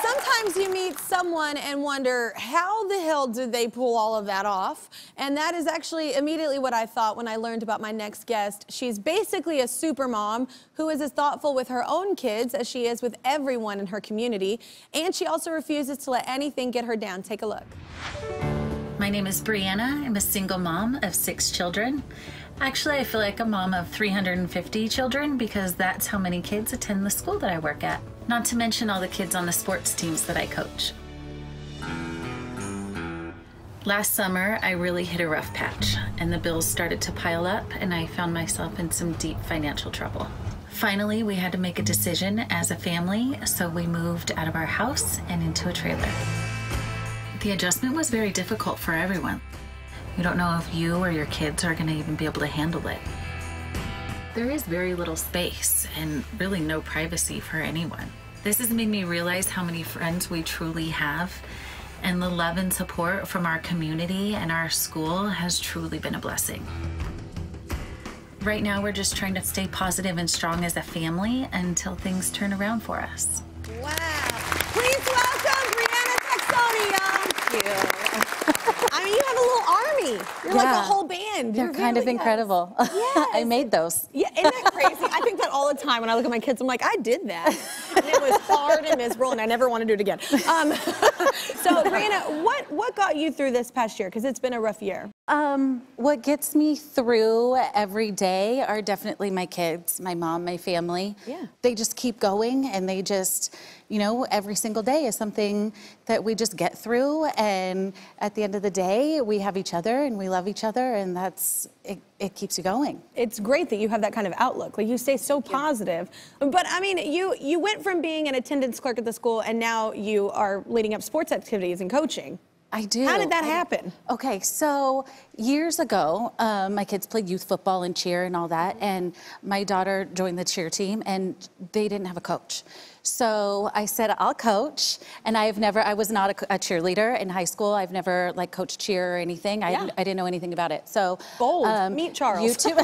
sometimes you meet someone and wonder, how the hell did they pull all of that off? And that is actually immediately what I thought when I learned about my next guest. She's basically a super mom who is as thoughtful with her own kids as she is with everyone in her community. And she also refuses to let anything get her down. Take a look. My name is Brianna. I'm a single mom of 6 children. Actually, I feel like a mom of 350 children because that's how many kids attend the school that I work at. Not to mention all the kids on the sports teams that I coach. Last summer, I really hit a rough patch and the bills started to pile up and I found myself in some deep financial trouble. Finally, we had to make a decision as a family, so we moved out of our house and into a trailer. The adjustment was very difficult for everyone. You don't know if you or your kids are going to even be able to handle it. There is very little space and really no privacy for anyone. This has made me realize how many friends we truly have, and the love and support from our community and our school has truly been a blessing. Right now, we're just trying to stay positive and strong as a family until things turn around for us. Wow. Please welcome Brianna Texonia. Thank you. I mean, you have a little army. You're like a whole band. They're kind of incredible. Yes. I made those. Yeah, isn't that crazy? I think that all the time when I look at my kids. I'm like, I did that. And it was hard and miserable, and I never want to do it again. So, Brianna, what got you through this past year? Because it's been a rough year. What gets me through every day are definitely my kids, my mom, my family. Yeah. They just keep going, and they just, you know, every single day is something that we just get through, and at the end of the day, we have each other and we love each other, and that's, it keeps you going. It's great that you have that kind of outlook. Like, you stay so positive. But I mean, you went from being an attendance clerk at the school, and now you are leading up sports activities and coaching. I do. How did that happen? Okay, so years ago, my kids played youth football and cheer and all that, and my daughter joined the cheer team, and they didn't have a coach. So I said, I'll coach, and I was not a cheerleader in high school. I've never like coached cheer or anything. I didn't know anything about it. So bold, meet Charles. YouTube.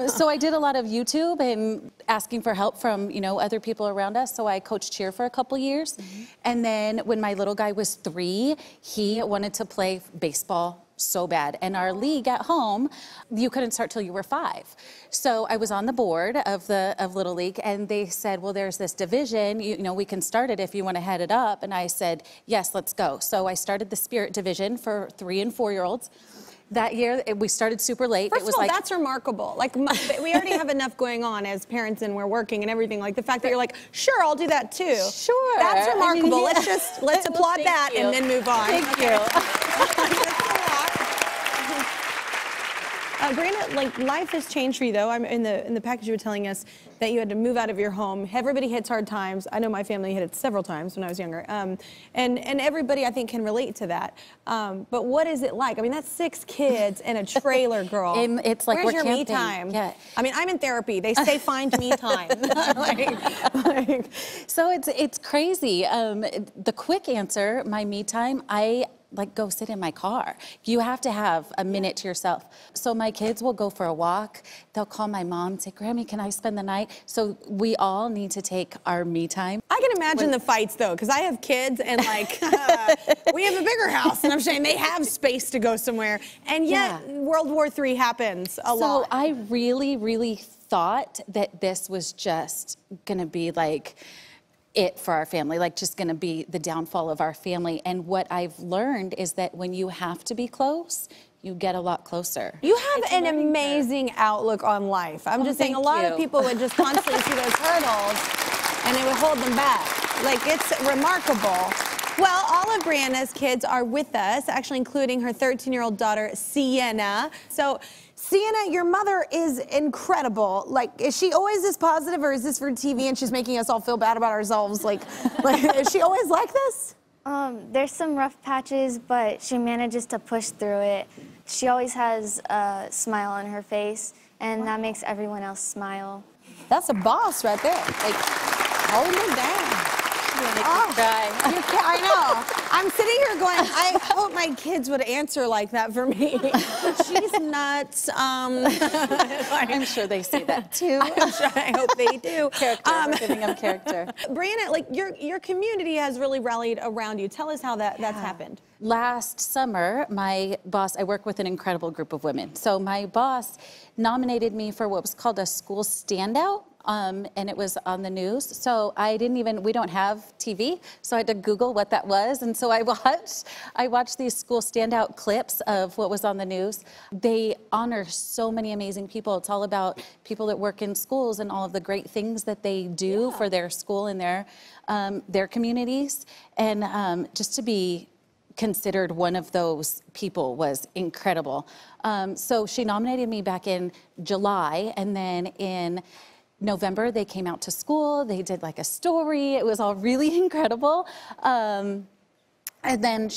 So I did a lot of YouTube and asking for help from, you know, other people around us. So I coached cheer for a couple years. And then when my little guy was 3, he wanted to play baseball so bad. And our league at home, you couldn't start till you were 5. So I was on the board of Little League, and they said, well, there's this division, you know, we can start it if you want to head it up. And I said, yes, let's go. So I started the Spirit division for 3- and 4-year-olds. That year, we started super late. First of all, that's remarkable. Like, we already have enough going on as parents, and we're working and everything. Like, the fact that you're like, sure, I'll do that too. Sure. That's remarkable. I mean, Let's applaud that and then move on. Thank you. Brianna, like, life has changed for you, though. I'm in the package you were telling us that you had to move out of your home. Everybody hits hard times. I know my family hit it several times when I was younger. And everybody, I think, can relate to that. But what is it like? I mean, that's 6 kids and a trailer, girl. It's like where's we're your me camping. time? Yeah. I mean, I'm in therapy. They say find me time. So it's crazy. The quick answer, my me time, I like go sit in my car. You have to have a minute to yourself. So my kids will go for a walk. They'll call my mom and say, Grammy, can I spend the night? So we all need to take our me time. I can imagine the fights, though, because I have kids, and like, we have a bigger house, and I'm saying they have space to go somewhere. And yet, World War III happens a lot. So I really, really thought that this was just gonna be like, it for our family, like just gonna be the downfall of our family. And what I've learned is that when you have to be close, you get a lot closer. You have an amazing outlook on life. I'm just saying, a lot of people would just constantly see those hurdles and it would hold them back. Like, it's remarkable. Well, all of Brianna's kids are with us, actually including her 13-year-old daughter, Sienna. So, Sienna, your mother is incredible. Like, is she always this positive, or is this for TV and she's making us all feel bad about ourselves? Like is she always like this? There's some rough patches, but she manages to push through it. She always has a smile on her face, and that makes everyone else smile. That's a boss right there. Like, holding it down. I know. I'm sitting here going, I hope my kids would answer like that for me. She's nuts. I'm sure they say that too. I hope they do. Character, we're giving them character. Brianna, like your community has really rallied around you. Tell us how that's happened. Last summer, my boss, I work with an incredible group of women. So my boss nominated me for what was called a school standout. And it was on the news. So we don't have TV, so I had to Google what that was. And so I watched these school standout clips of what was on the news. They honor so many amazing people. It's all about people that work in schools and all of the great things that they do for their school and their communities. And just to be considered one of those people was incredible. So she nominated me back in July, and then in November, they came out to school. They did like a story. It was all really incredible. And then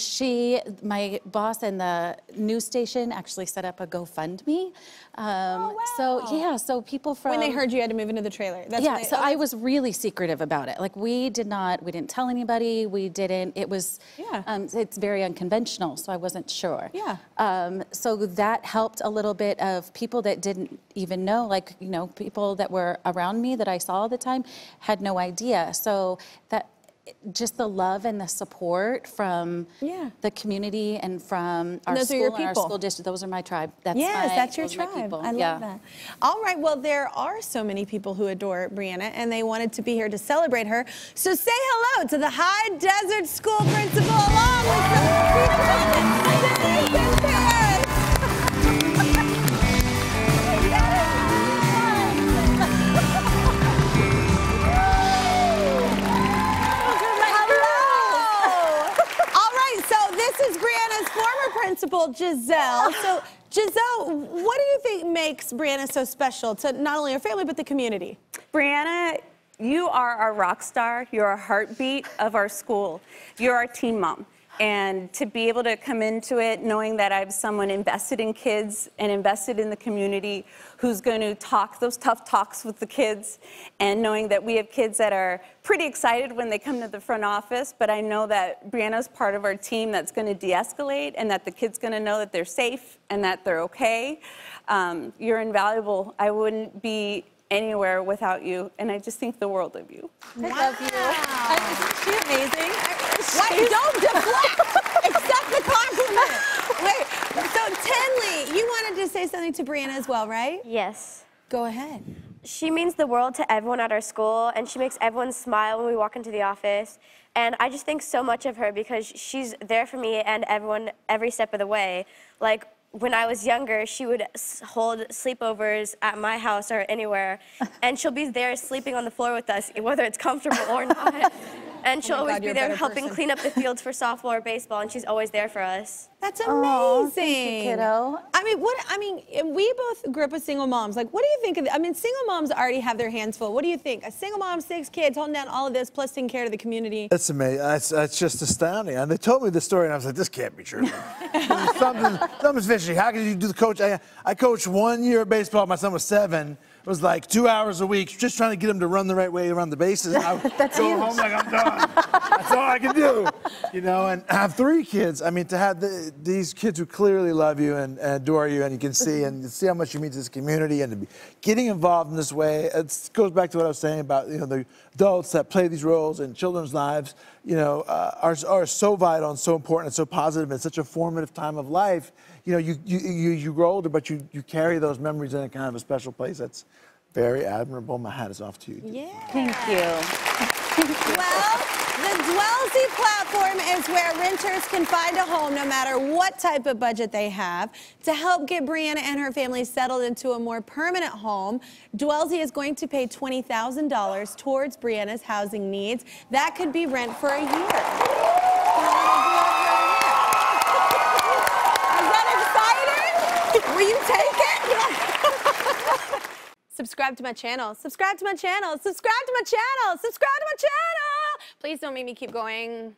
my boss and the news station actually set up a GoFundMe. Wow. So people from... When they heard you had to move into the trailer. I was really secretive about it. Like we didn't tell anybody. It's very unconventional, so I wasn't sure. Yeah. So that helped a little bit of people that didn't even know, people that were around me that I saw all the time had no idea. So that, just the love and the support from the community and from our school and our school district. Those are my tribe. That's your tribe. I love that. All right, well, there are so many people who adore Brianna, and they wanted to be here to celebrate her. So say hello to the High Desert School principal, along with some people and parents. Principal Giselle. So Giselle, what do you think makes Brianna so special to not only her family but the community? Brianna, you are our rock star. You're a heartbeat of our school. You're our teen mom. And to be able to come into it knowing that I have someone invested in kids and invested in the community who's going to talk those tough talks with the kids, and knowing that we have kids that are pretty excited when they come to the front office, but I know that Brianna's part of our team that's going to de-escalate, and that the kid's going to know that they're safe and that they're okay. You're invaluable. I wouldn't be anywhere without you, and I just think the world of you. I love you. Isn't she amazing? Why, don't deflect, accept the compliment. Wait, so Tinley, you wanted to say something to Brianna as well, right? Yes. Go ahead. She means the world to everyone at our school, and she makes everyone smile when we walk into the office. And I just think so much of her because she's there for me and everyone every step of the way. Like, when I was younger, she would hold sleepovers at my house or anywhere, and she'll be there sleeping on the floor with us, whether it's comfortable or not. And she'll always be there helping clean up the fields for softball or baseball, and she's always there for us. That's amazing. Oh, thank you, kiddo. We both grew up with single moms. Like, what do you think of single moms already have their hands full. What do you think? A single mom, 6 kids, holding down all of this, plus taking care of the community. That's amazing. That's just astounding. And they told me the story, and I was like, this can't be true. Something's fishy. How can you do the coach? I coached 1 year of baseball. My son was 7. It was like 2 hours a week, just trying to get him to run the right way around the bases. I would go home like, I'm done. That's all I can do. And I have 3 kids. I mean, to have these kids who clearly love you and adore you, and you can see how much you mean to this community, and to be getting involved in this way. It goes back to what I was saying about the adults that play these roles in children's lives. Are so vital and so important and so positive and such a formative time of life. You grow older, but you carry those memories in a kind of a special place. That's very admirable. My hat is off to you. Yeah. Thank you. Well, the Dwellsy platform is where renters can find a home no matter what type of budget they have. To help get Brianna and her family settled into a more permanent home, Dwellsy is going to pay $20,000 towards Brianna's housing needs. That could be rent for a year. Will you take it? Subscribe to my channel. Subscribe to my channel. Subscribe to my channel. Subscribe to my channel. Please don't make me keep going.